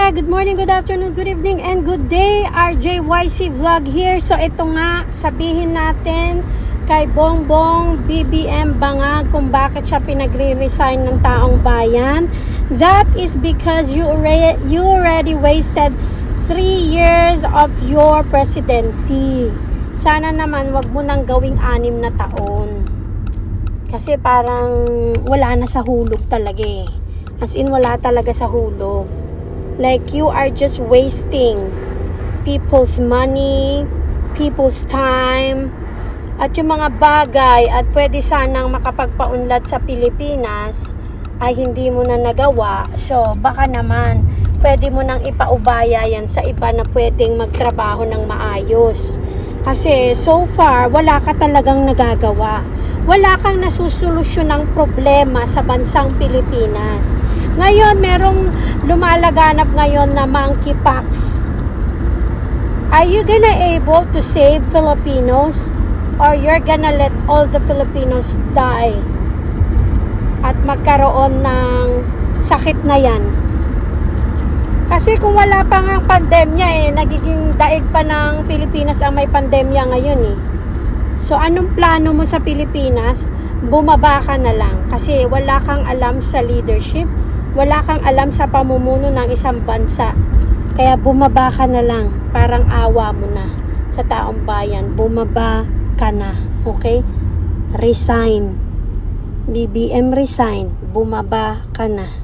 Good morning, good afternoon, good evening, and good day. RJYC Vlog here. So ito nga, sabihin natin kay Bongbong BBM Bangag kung bakit siya pinagre-resign ng taong bayan. That is because you already wasted 3 years of your presidency. Sana naman wag mo nang gawing 6 na taon. Kasi parang wala na sa hulog talaga eh. As in, wala talaga sa hulog. Like, you are just wasting people's money, people's time, at yung mga bagay at pwede sanang makapagpaunlad sa Pilipinas ay hindi mo na nagawa. So, baka naman, pwede mo nang ipaubaya yan sa iba na pwedeng magtrabaho ng maayos. Kasi, so far, wala ka talagang nagagawa. Wala kang nasusolusyon ng problema sa bansang Pilipinas. Ngayon, merong lumalaganap ngayon na monkeypox. Are you gonna able to save Filipinos? Or you're gonna let all the Filipinos die? At magkaroon ng sakit na yan. Kasi kung wala pa nga pandemya nagiging daig pa ng Pilipinas ang may pandemya ngayon eh. So, anong plano mo sa Pilipinas? Bumaba ka na lang. Kasi wala kang alam sa leadership. Wala kang alam sa pamumuno ng isang bansa. Kaya bumaba ka na lang. Parang awa mo na sa taong bayan. Bumaba ka na. Okay? Resign. BBM resign. Bumaba ka na.